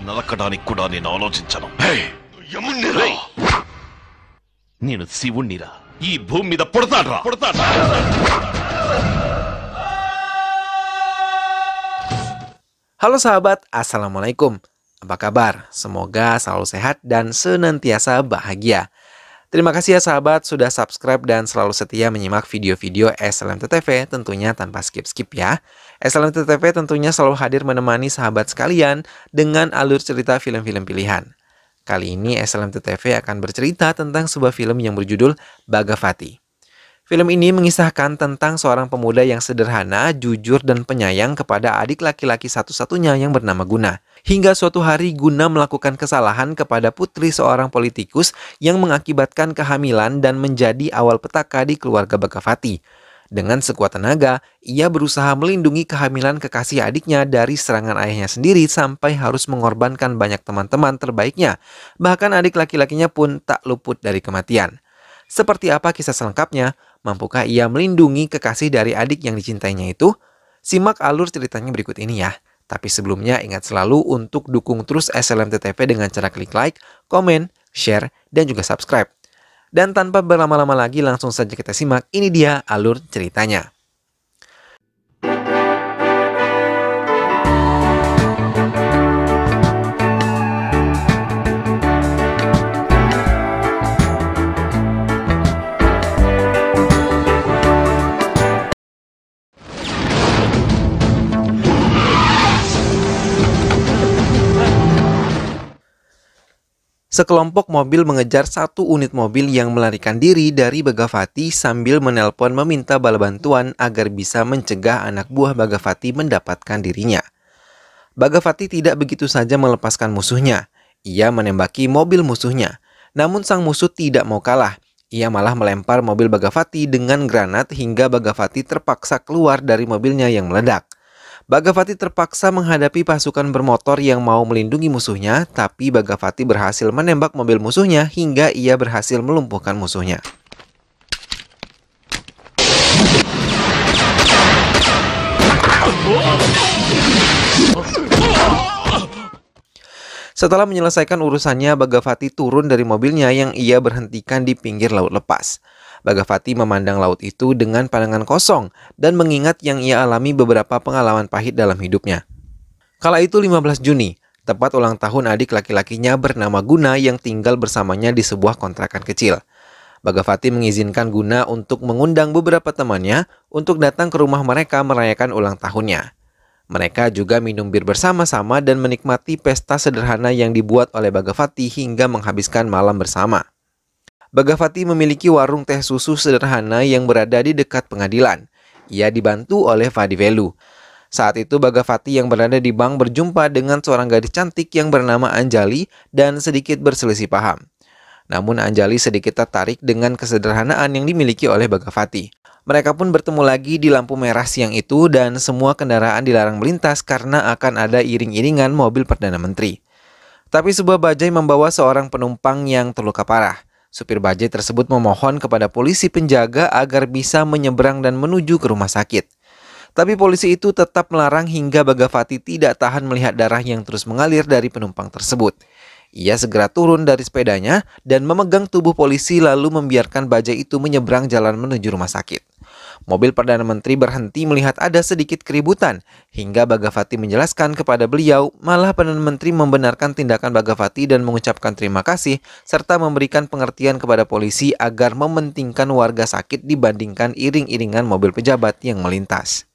నరకడానికి కూడా నేను ఆలోచించను. యమున్నిరా, నేను శివుణ్ణిరా. ఈ భూమి మీద పుడతాడ్రా. Halo sahabat, Assalamualaikum. Apa kabar? Semoga selalu sehat dan senantiasa bahagia. Terima kasih ya sahabat sudah subscribe dan selalu setia menyimak video-video SLMT-TV tentunya tanpa skip-skip ya. SLMT-TV tentunya selalu hadir menemani sahabat sekalian dengan alur cerita film-film pilihan. Kali ini SLMT-TV akan bercerita tentang sebuah film yang berjudul Bhagavati. Film ini mengisahkan tentang seorang pemuda yang sederhana, jujur, dan penyayang kepada adik laki-laki satu-satunya yang bernama Guna. Hingga suatu hari Guna melakukan kesalahan kepada putri seorang politikus yang mengakibatkan kehamilan dan menjadi awal petaka di keluarga Bhagavati. Dengan sekuat tenaga, ia berusaha melindungi kehamilan kekasih adiknya dari serangan ayahnya sendiri sampai harus mengorbankan banyak teman-teman terbaiknya. Bahkan adik laki-lakinya pun tak luput dari kematian. Seperti apa kisah selengkapnya? Mampukah ia melindungi kekasih dari adik yang dicintainya itu? Simak alur ceritanya berikut ini ya. Tapi sebelumnya ingat selalu untuk dukung terus SLMT-TV dengan cara klik like, komen, share, dan juga subscribe. Dan tanpa berlama-lama lagi langsung saja kita simak, ini dia alur ceritanya. Sekelompok mobil mengejar satu unit mobil yang melarikan diri dari Bhagavati sambil menelpon meminta bala bantuan agar bisa mencegah anak buah Bhagavati mendapatkan dirinya. Bhagavati tidak begitu saja melepaskan musuhnya. Ia menembaki mobil musuhnya. Namun sang musuh tidak mau kalah. Ia malah melempar mobil Bhagavati dengan granat hingga Bhagavati terpaksa keluar dari mobilnya yang meledak. Bhagavati terpaksa menghadapi pasukan bermotor yang mau melindungi musuhnya, tapi Bhagavati berhasil menembak mobil musuhnya hingga ia berhasil melumpuhkan musuhnya. Setelah menyelesaikan urusannya, Bhagavati turun dari mobilnya yang ia berhentikan di pinggir laut lepas. Bhagavati memandang laut itu dengan pandangan kosong dan mengingat yang ia alami beberapa pengalaman pahit dalam hidupnya. Kala itu 15 Juni, tepat ulang tahun adik laki-lakinya bernama Guna yang tinggal bersamanya di sebuah kontrakan kecil. Bhagavati mengizinkan Guna untuk mengundang beberapa temannya untuk datang ke rumah mereka merayakan ulang tahunnya. Mereka juga minum bir bersama-sama dan menikmati pesta sederhana yang dibuat oleh Bhagavati hingga menghabiskan malam bersama. Bhagavati memiliki warung teh susu sederhana yang berada di dekat pengadilan. Ia dibantu oleh Vadivelu. Saat itu Bhagavati yang berada di bank berjumpa dengan seorang gadis cantik yang bernama Anjali dan sedikit berselisih paham. Namun Anjali sedikit tertarik dengan kesederhanaan yang dimiliki oleh Bhagavati. Mereka pun bertemu lagi di lampu merah siang itu dan semua kendaraan dilarang melintas karena akan ada iring-iringan mobil Perdana Menteri. Tapi sebuah bajai membawa seorang penumpang yang terluka parah. Supir bajai tersebut memohon kepada polisi penjaga agar bisa menyeberang dan menuju ke rumah sakit. Tapi polisi itu tetap melarang hingga Bhagavati tidak tahan melihat darah yang terus mengalir dari penumpang tersebut. Ia segera turun dari sepedanya dan memegang tubuh polisi lalu membiarkan bajai itu menyeberang jalan menuju rumah sakit. Mobil Perdana Menteri berhenti melihat ada sedikit keributan, hingga Bhagavati menjelaskan kepada beliau, malah Perdana Menteri membenarkan tindakan Bhagavati dan mengucapkan terima kasih, serta memberikan pengertian kepada polisi agar mementingkan warga sakit dibandingkan iring-iringan mobil pejabat yang melintas.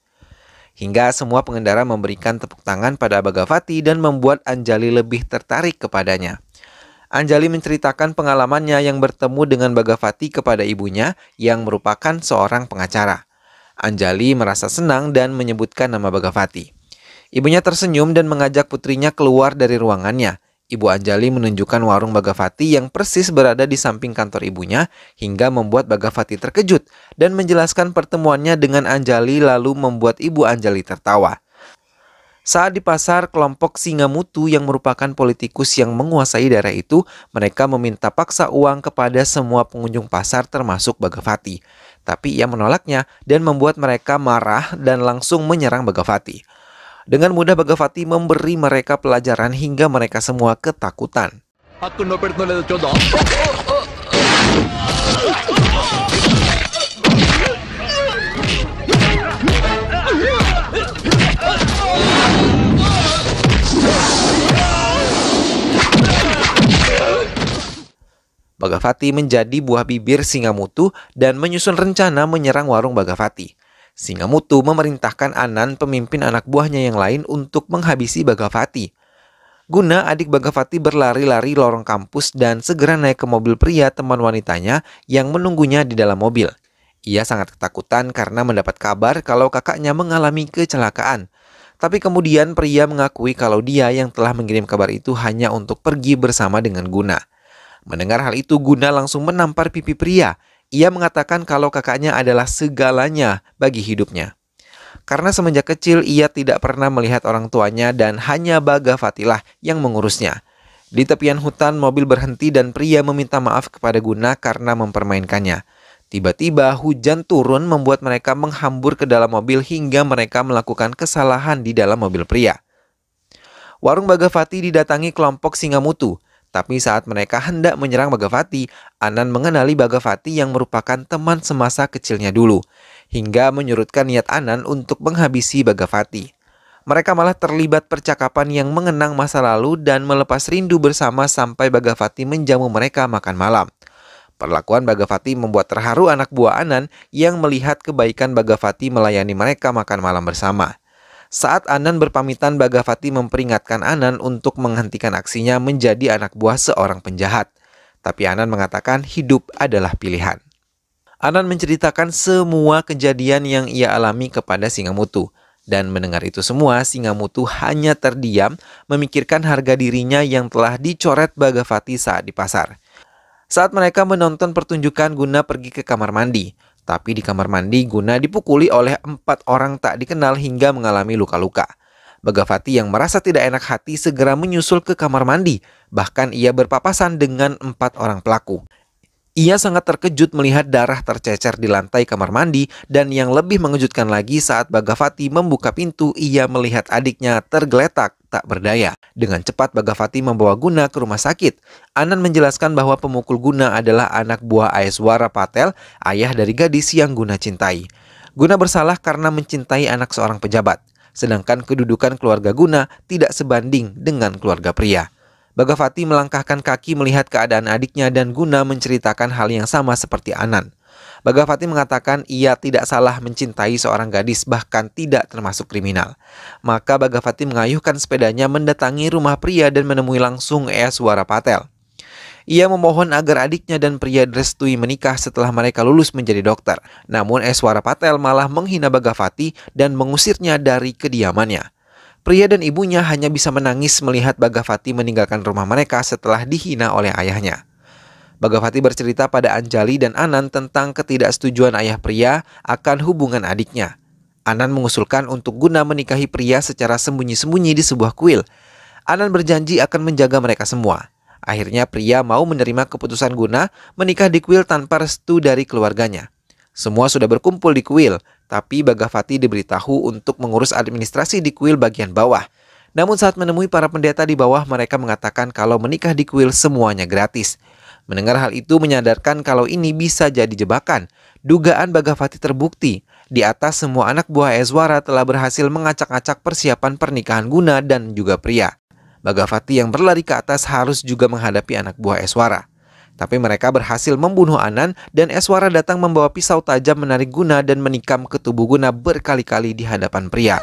Hingga semua pengendara memberikan tepuk tangan pada Bhagavati dan membuat Anjali lebih tertarik kepadanya. Anjali menceritakan pengalamannya yang bertemu dengan Bhagavati kepada ibunya yang merupakan seorang pengacara. Anjali merasa senang dan menyebutkan nama Bhagavati. Ibunya tersenyum dan mengajak putrinya keluar dari ruangannya. Ibu Anjali menunjukkan warung Bhagavati yang persis berada di samping kantor ibunya hingga membuat Bhagavati terkejut dan menjelaskan pertemuannya dengan Anjali lalu membuat Ibu Anjali tertawa. Saat di pasar, kelompok Singamutu yang merupakan politikus yang menguasai daerah itu, mereka meminta paksa uang kepada semua pengunjung pasar termasuk Bhagavati. Tapi ia menolaknya dan membuat mereka marah dan langsung menyerang Bhagavati. Dengan mudah Bagavati memberi mereka pelajaran hingga mereka semua ketakutan. Bagavati menjadi buah bibir Singamutu dan menyusun rencana menyerang warung Bagavati. Singamutu memerintahkan Anan, pemimpin anak buahnya yang lain, untuk menghabisi Bagavati. Guna, adik Bagavati, berlari-lari lorong kampus dan segera naik ke mobil pria teman wanitanya yang menunggunya di dalam mobil. Ia sangat ketakutan karena mendapat kabar kalau kakaknya mengalami kecelakaan. Tapi kemudian pria mengakui kalau dia yang telah mengirim kabar itu hanya untuk pergi bersama dengan Guna. Mendengar hal itu, Guna langsung menampar pipi pria. Ia mengatakan kalau kakaknya adalah segalanya bagi hidupnya. Karena semenjak kecil ia tidak pernah melihat orang tuanya dan hanya Bagavatilah yang mengurusnya. Di tepian hutan, mobil berhenti dan pria meminta maaf kepada Guna karena mempermainkannya. Tiba-tiba hujan turun membuat mereka menghambur ke dalam mobil hingga mereka melakukan kesalahan di dalam mobil pria. Warung Bagavati didatangi kelompok Singamutu. Tapi saat mereka hendak menyerang Bagavati, Anan mengenali Bagavati yang merupakan teman semasa kecilnya dulu, hingga menyurutkan niat Anan untuk menghabisi Bagavati. Mereka malah terlibat percakapan yang mengenang masa lalu dan melepas rindu bersama sampai Bagavati menjamu mereka makan malam. Perlakuan Bagavati membuat terharu anak buah Anan yang melihat kebaikan Bagavati melayani mereka makan malam bersama. Saat Anan berpamitan, Bagavati memperingatkan Anan untuk menghentikan aksinya menjadi anak buah seorang penjahat. Tapi Anan mengatakan hidup adalah pilihan. Anan menceritakan semua kejadian yang ia alami kepada Singamutu. Dan mendengar itu semua, Singamutu hanya terdiam memikirkan harga dirinya yang telah dicoret Bagavati saat di pasar. Saat mereka menonton pertunjukan, Guna pergi ke kamar mandi. Tapi di kamar mandi, Guna dipukuli oleh 4 orang tak dikenal hingga mengalami luka-luka. Bagavati yang merasa tidak enak hati segera menyusul ke kamar mandi. Bahkan ia berpapasan dengan 4 orang pelaku. Ia sangat terkejut melihat darah tercecer di lantai kamar mandi dan yang lebih mengejutkan lagi saat Bagavati membuka pintu, ia melihat adiknya tergeletak tak berdaya. Dengan cepat Bagavati membawa Guna ke rumah sakit. Anan menjelaskan bahwa pemukul Guna adalah anak buah Aeswara Patel, ayah dari gadis yang Guna cintai. Guna bersalah karena mencintai anak seorang pejabat, sedangkan kedudukan keluarga Guna tidak sebanding dengan keluarga pria. Bagavati melangkahkan kaki melihat keadaan adiknya dan Guna menceritakan hal yang sama seperti Anan. Bagavati mengatakan ia tidak salah mencintai seorang gadis, bahkan tidak termasuk kriminal. Maka Bagavati mengayuhkan sepedanya mendatangi rumah pria dan menemui langsung Aeswara Patel. Ia memohon agar adiknya dan pria direstui menikah setelah mereka lulus menjadi dokter. Namun Aeswara Patel malah menghina Bagavati dan mengusirnya dari kediamannya. Pria dan ibunya hanya bisa menangis melihat Bagavati meninggalkan rumah mereka setelah dihina oleh ayahnya. Bagavati bercerita pada Anjali dan Anan tentang ketidaksetujuan ayah pria akan hubungan adiknya. Anan mengusulkan untuk Guna menikahi pria secara sembunyi-sembunyi di sebuah kuil. Anan berjanji akan menjaga mereka semua. Akhirnya pria mau menerima keputusan Guna menikah di kuil tanpa restu dari keluarganya. Semua sudah berkumpul di kuil, tapi Bagavati diberitahu untuk mengurus administrasi di kuil bagian bawah. Namun saat menemui para pendeta di bawah, mereka mengatakan kalau menikah di kuil semuanya gratis. Mendengar hal itu menyadarkan kalau ini bisa jadi jebakan. Dugaan Bagavati terbukti. Di atas semua anak buah Aeswara telah berhasil mengacak-acak persiapan pernikahan Guna dan juga pria. Bagavati yang berlari ke atas harus juga menghadapi anak buah Aeswara. Tapi mereka berhasil membunuh Anan dan Aeswara datang membawa pisau tajam menarik Guna dan menikam ke tubuh Guna berkali-kali di hadapan pria.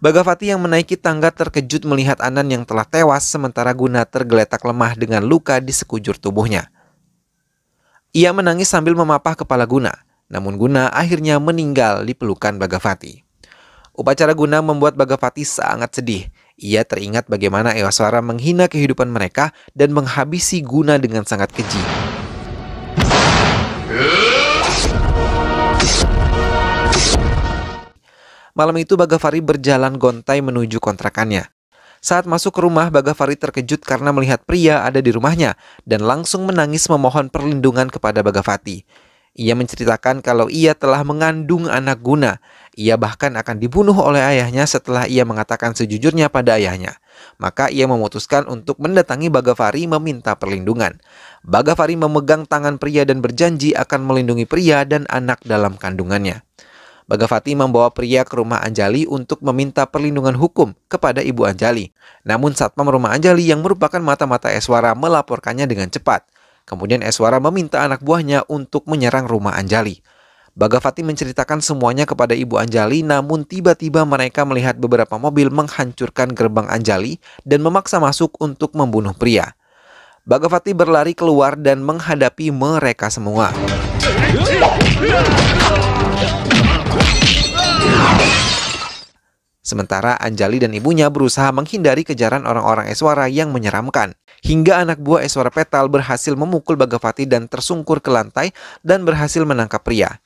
Bagavati yang menaiki tangga terkejut melihat Anan yang telah tewas sementara Guna tergeletak lemah dengan luka di sekujur tubuhnya. Ia menangis sambil memapah kepala Guna. Namun Guna akhirnya meninggal di pelukan Bagavati. Upacara Guna membuat Bagavati sangat sedih. Ia teringat bagaimana Aeswara menghina kehidupan mereka dan menghabisi Guna dengan sangat keji. Malam itu Bagavati berjalan gontai menuju kontrakannya. Saat masuk ke rumah, Bagavati terkejut karena melihat pria ada di rumahnya dan langsung menangis memohon perlindungan kepada Bagavati. Ia menceritakan kalau ia telah mengandung anak guna. Ia bahkan akan dibunuh oleh ayahnya setelah ia mengatakan sejujurnya pada ayahnya. Maka ia memutuskan untuk mendatangi Bagavati meminta perlindungan. Bagavati memegang tangan pria dan berjanji akan melindungi pria dan anak dalam kandungannya. Bagavati membawa pria ke rumah Anjali untuk meminta perlindungan hukum kepada Ibu Anjali. Namun satpam rumah Anjali yang merupakan mata-mata Eswara melaporkannya dengan cepat. Kemudian Eswara meminta anak buahnya untuk menyerang rumah Anjali. Bagavati menceritakan semuanya kepada Ibu Anjali, namun tiba-tiba mereka melihat beberapa mobil menghancurkan gerbang Anjali dan memaksa masuk untuk membunuh pria. Bagavati berlari keluar dan menghadapi mereka semua. Sementara Anjali dan ibunya berusaha menghindari kejaran orang-orang Eswara yang menyeramkan. Hingga anak buah Eswara Petal berhasil memukul Bagavati dan tersungkur ke lantai dan berhasil menangkap pria.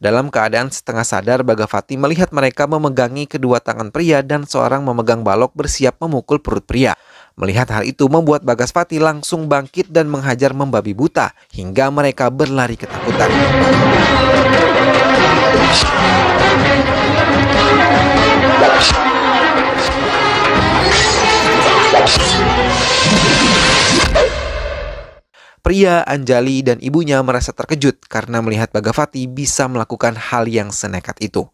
Dalam keadaan setengah sadar, Bagavati melihat mereka memegangi kedua tangan pria dan seorang memegang balok bersiap memukul perut pria. Melihat hal itu membuat Bagavati langsung bangkit dan menghajar membabi buta hingga mereka berlari ketakutan. Pria, Anjali, dan ibunya merasa terkejut karena melihat Bagavati bisa melakukan hal yang senekat itu.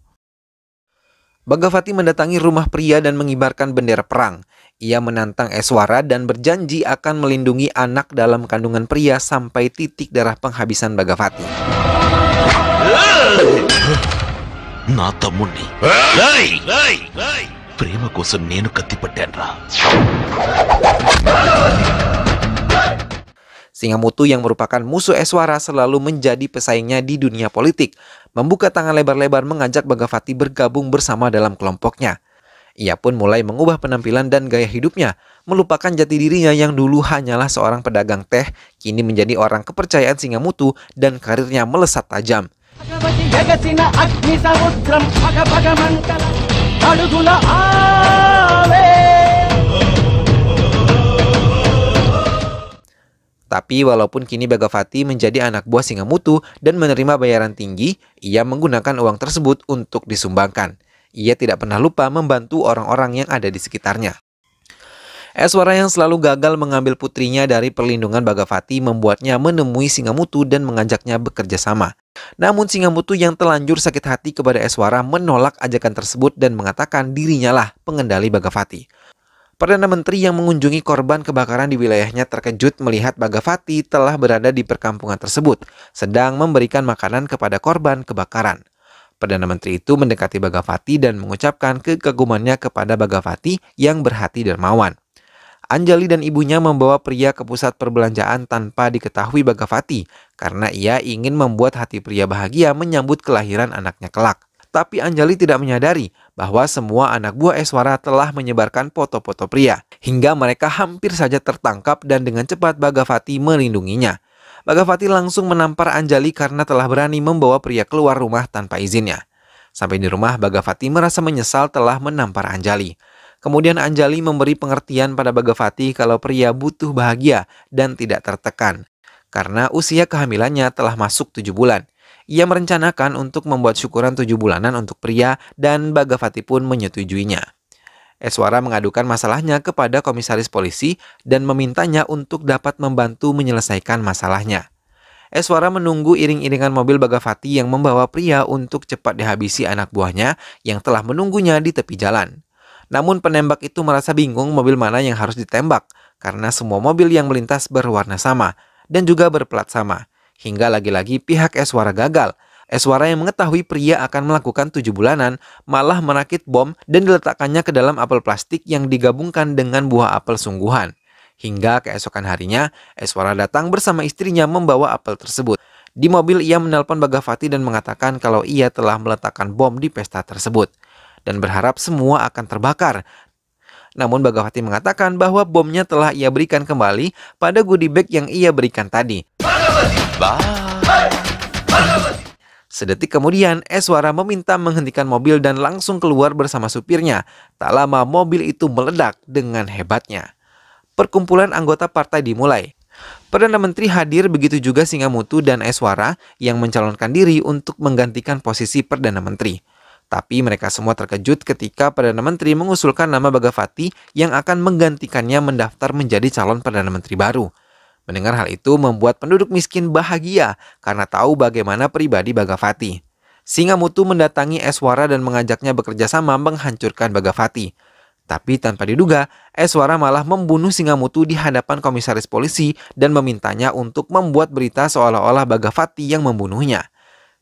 Bagavati mendatangi rumah pria dan mengibarkan bendera perang. Ia menantang Eswara dan berjanji akan melindungi anak dalam kandungan pria sampai titik darah penghabisan Bagavati. నా తమ్ముణ్ణి ప్రేమ కోసం నేను కత్తిపట్టానురా. Singamutu yang merupakan musuh Eswara selalu menjadi pesaingnya di dunia politik, membuka tangan lebar-lebar mengajak Bagavati bergabung bersama dalam kelompoknya. Ia pun mulai mengubah penampilan dan gaya hidupnya, melupakan jati dirinya yang dulu hanyalah seorang pedagang teh, kini menjadi orang kepercayaan Singamutu dan karirnya melesat tajam. Tapi walaupun kini Bagavati menjadi anak buah Singamutu dan menerima bayaran tinggi, ia menggunakan uang tersebut untuk disumbangkan. Ia tidak pernah lupa membantu orang-orang yang ada di sekitarnya. Eswara yang selalu gagal mengambil putrinya dari perlindungan Bagavati membuatnya menemui Singamutu dan mengajaknya bekerja sama. Namun Singamutu yang telanjur sakit hati kepada Eswara menolak ajakan tersebut dan mengatakan dirinya lah pengendali Bagavati. Perdana Menteri yang mengunjungi korban kebakaran di wilayahnya terkejut melihat Bagavati telah berada di perkampungan tersebut, sedang memberikan makanan kepada korban kebakaran. Perdana Menteri itu mendekati Bagavati dan mengucapkan kekagumannya kepada Bagavati yang berhati dermawan. Anjali dan ibunya membawa pria ke pusat perbelanjaan tanpa diketahui Bagavati, karena ia ingin membuat hati pria bahagia menyambut kelahiran anaknya kelak. Tapi Anjali tidak menyadari bahwa semua anak buah Eswara telah menyebarkan foto-foto pria, hingga mereka hampir saja tertangkap dan dengan cepat Bagavati melindunginya. Bagavati langsung menampar Anjali karena telah berani membawa pria keluar rumah tanpa izinnya. Sampai di rumah, Bagavati merasa menyesal telah menampar Anjali. Kemudian Anjali memberi pengertian pada Bagavati kalau pria butuh bahagia dan tidak tertekan, karena usia kehamilannya telah masuk 7 bulan. Ia merencanakan untuk membuat syukuran 7 bulanan untuk pria dan Bagavati pun menyetujuinya. Eswara mengadukan masalahnya kepada komisaris polisi dan memintanya untuk dapat membantu menyelesaikan masalahnya. Eswara menunggu iring-iringan mobil Bagavati yang membawa pria untuk cepat dihabisi anak buahnya yang telah menunggunya di tepi jalan. Namun penembak itu merasa bingung mobil mana yang harus ditembak karena semua mobil yang melintas berwarna sama dan juga berplat sama. Hingga lagi-lagi pihak Eswara gagal. Eswara yang mengetahui pria akan melakukan 7 bulanan malah merakit bom dan diletakkannya ke dalam apel plastik yang digabungkan dengan buah apel sungguhan. Hingga keesokan harinya, Eswara datang bersama istrinya membawa apel tersebut. Di mobil ia menelpon Bagavati dan mengatakan kalau ia telah meletakkan bom di pesta tersebut dan berharap semua akan terbakar. Namun Bagavati mengatakan bahwa bomnya telah ia berikan kembali pada goodie bag yang ia berikan tadi. Sedetik kemudian, Eswara meminta menghentikan mobil dan langsung keluar bersama supirnya. Tak lama mobil itu meledak dengan hebatnya. Perkumpulan anggota partai dimulai. Perdana Menteri hadir, begitu juga Singamutu dan Eswara yang mencalonkan diri untuk menggantikan posisi Perdana Menteri. Tapi mereka semua terkejut ketika Perdana Menteri mengusulkan nama Bagawati yang akan menggantikannya mendaftar menjadi calon Perdana Menteri baru. Mendengar hal itu membuat penduduk miskin bahagia karena tahu bagaimana pribadi Bagawati. Singamutu mendatangi Eswara dan mengajaknya bekerja sama menghancurkan Bagawati. Tapi tanpa diduga, Eswara malah membunuh Singamutu di hadapan komisaris polisi dan memintanya untuk membuat berita seolah-olah Bagawati yang membunuhnya.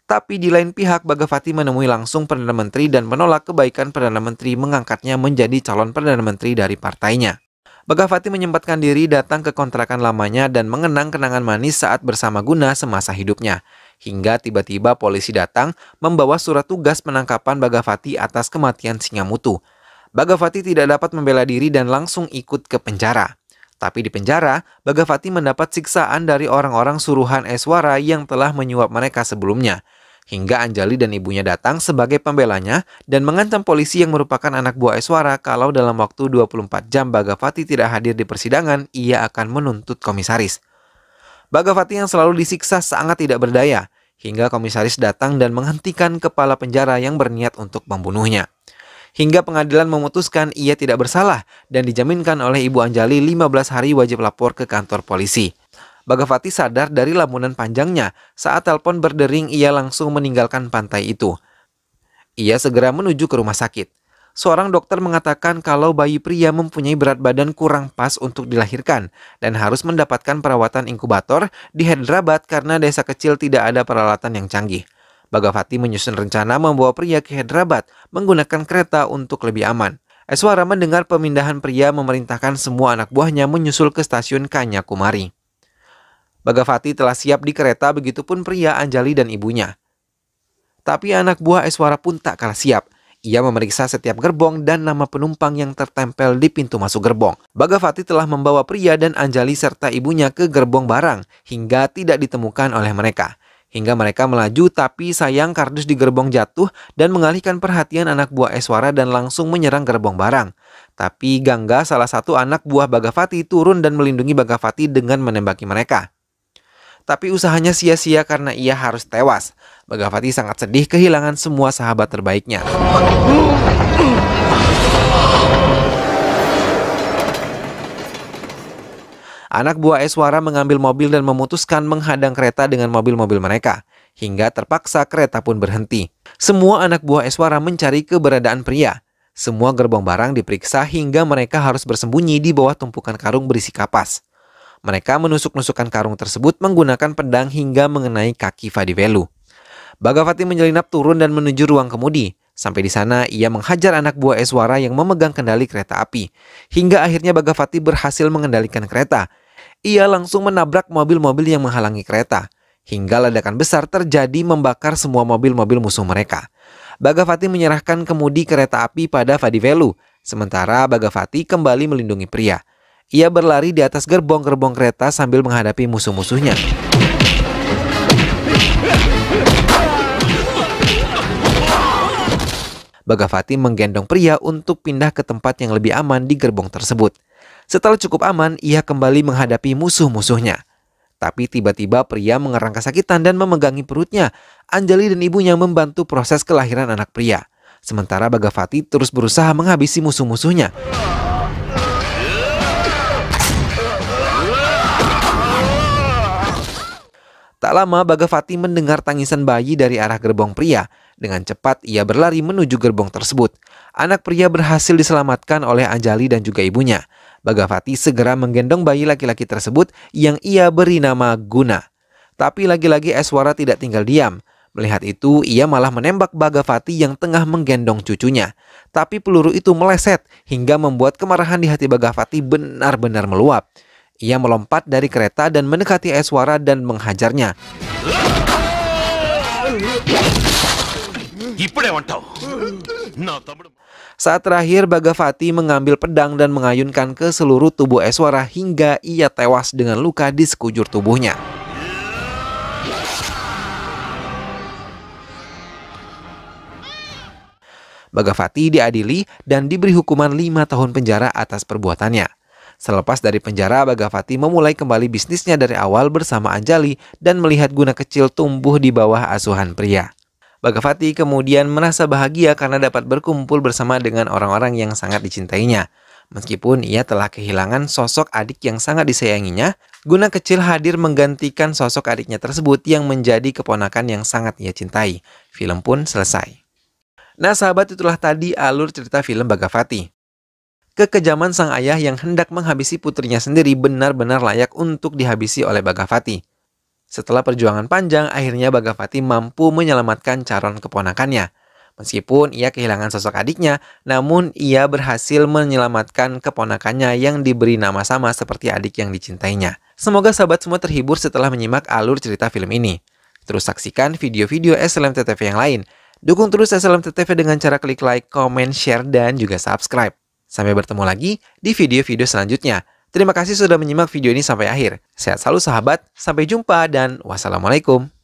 Tapi di lain pihak, Bagawati menemui langsung Perdana Menteri dan menolak kebaikan Perdana Menteri mengangkatnya menjadi calon Perdana Menteri dari partainya. Bagawati menyempatkan diri datang ke kontrakan lamanya dan mengenang kenangan manis saat bersama Guna semasa hidupnya. Hingga tiba-tiba polisi datang membawa surat tugas penangkapan Bagawati atas kematian Singamutu. Bagawati tidak dapat membela diri dan langsung ikut ke penjara. Tapi di penjara, Bagawati mendapat siksaan dari orang-orang suruhan Eswara yang telah menyuap mereka sebelumnya. Hingga Anjali dan ibunya datang sebagai pembelanya dan mengancam polisi yang merupakan anak buah Eswara kalau dalam waktu 24 jam Bagawati tidak hadir di persidangan, ia akan menuntut komisaris. Bagawati yang selalu disiksa sangat tidak berdaya, hingga komisaris datang dan menghentikan kepala penjara yang berniat untuk membunuhnya. Hingga pengadilan memutuskan ia tidak bersalah dan dijaminkan oleh Ibu Anjali 15 hari wajib lapor ke kantor polisi. Bagawati sadar dari lamunan panjangnya. Saat telepon berdering, ia langsung meninggalkan pantai itu. Ia segera menuju ke rumah sakit. Seorang dokter mengatakan kalau bayi pria mempunyai berat badan kurang pas untuk dilahirkan dan harus mendapatkan perawatan inkubator di Hyderabad karena desa kecil tidak ada peralatan yang canggih. Bagawati menyusun rencana membawa pria ke Hyderabad menggunakan kereta untuk lebih aman. Eswara mendengar pemindahan pria memerintahkan semua anak buahnya menyusul ke stasiun Kanyakumari. Bagawati telah siap di kereta, begitupun pria, Anjali, dan ibunya. Tapi anak buah Eswara pun tak kalah siap. Ia memeriksa setiap gerbong dan nama penumpang yang tertempel di pintu masuk gerbong. Bagawati telah membawa pria dan Anjali serta ibunya ke gerbong barang hingga tidak ditemukan oleh mereka. Hingga mereka melaju, tapi sayang kardus di gerbong jatuh dan mengalihkan perhatian anak buah Eswara dan langsung menyerang gerbong barang. Tapi Gangga, salah satu anak buah Bagawati, turun dan melindungi Bagawati dengan menembaki mereka. Tapi usahanya sia-sia karena ia harus tewas. Bagawati sangat sedih kehilangan semua sahabat terbaiknya. Anak buah Eswara mengambil mobil dan memutuskan menghadang kereta dengan mobil-mobil mereka. Hingga terpaksa kereta pun berhenti. Semua anak buah Eswara mencari keberadaan pria. Semua gerbong barang diperiksa hingga mereka harus bersembunyi di bawah tumpukan karung berisi kapas. Mereka menusuk-nusukkan karung tersebut menggunakan pedang hingga mengenai kaki Vadivelu. Bagawati menyelinap turun dan menuju ruang kemudi. Sampai di sana, ia menghajar anak buah Eswara yang memegang kendali kereta api. Hingga akhirnya Bagawati berhasil mengendalikan kereta. Ia langsung menabrak mobil-mobil yang menghalangi kereta. Hingga ledakan besar terjadi membakar semua mobil-mobil musuh mereka. Bagawati menyerahkan kemudi kereta api pada Vadivelu. Sementara Bagawati kembali melindungi pria. Ia berlari di atas gerbong-gerbong kereta sambil menghadapi musuh-musuhnya. Bagawati menggendong pria untuk pindah ke tempat yang lebih aman di gerbong tersebut. Setelah cukup aman, ia kembali menghadapi musuh-musuhnya. Tapi tiba-tiba pria mengerang kesakitan dan memegangi perutnya. Anjali dan ibunya membantu proses kelahiran anak pria. Sementara Bagawati terus berusaha menghabisi musuh-musuhnya. Tak lama Bagawati mendengar tangisan bayi dari arah gerbong pria. Dengan cepat ia berlari menuju gerbong tersebut. Anak pria berhasil diselamatkan oleh Anjali dan juga ibunya. Bagawati segera menggendong bayi laki-laki tersebut yang ia beri nama Guna. Tapi lagi-lagi Eswara tidak tinggal diam. Melihat itu, ia malah menembak Bagawati yang tengah menggendong cucunya. Tapi peluru itu meleset hingga membuat kemarahan di hati Bagawati benar-benar meluap. Ia melompat dari kereta dan mendekati Eswara dan menghajarnya. Saat terakhir, Bagawati mengambil pedang dan mengayunkan ke seluruh tubuh Eswara hingga ia tewas dengan luka di sekujur tubuhnya. Bagavati diadili dan diberi hukuman 5 tahun penjara atas perbuatannya. Selepas dari penjara, Bagavati memulai kembali bisnisnya dari awal bersama Anjali dan melihat Guna kecil tumbuh di bawah asuhan pria. Bagavati kemudian merasa bahagia karena dapat berkumpul bersama dengan orang-orang yang sangat dicintainya. Meskipun ia telah kehilangan sosok adik yang sangat disayanginya, Guna kecil hadir menggantikan sosok adiknya tersebut yang menjadi keponakan yang sangat ia cintai. Film pun selesai. Nah sahabat, itulah tadi alur cerita film Bagavati. Kekejaman sang ayah yang hendak menghabisi putrinya sendiri benar-benar layak untuk dihabisi oleh Bagavati. Setelah perjuangan panjang, akhirnya Bagavati mampu menyelamatkan calon keponakannya. Meskipun ia kehilangan sosok adiknya, namun ia berhasil menyelamatkan keponakannya yang diberi nama sama seperti adik yang dicintainya. Semoga sahabat semua terhibur setelah menyimak alur cerita film ini. Terus saksikan video-video SLMTTV yang lain. Dukung terus SLMTTV dengan cara klik like, comment, share, dan juga subscribe. Sampai bertemu lagi di video-video selanjutnya. Terima kasih sudah menyimak video ini sampai akhir. Sehat selalu sahabat, sampai jumpa dan wassalamualaikum.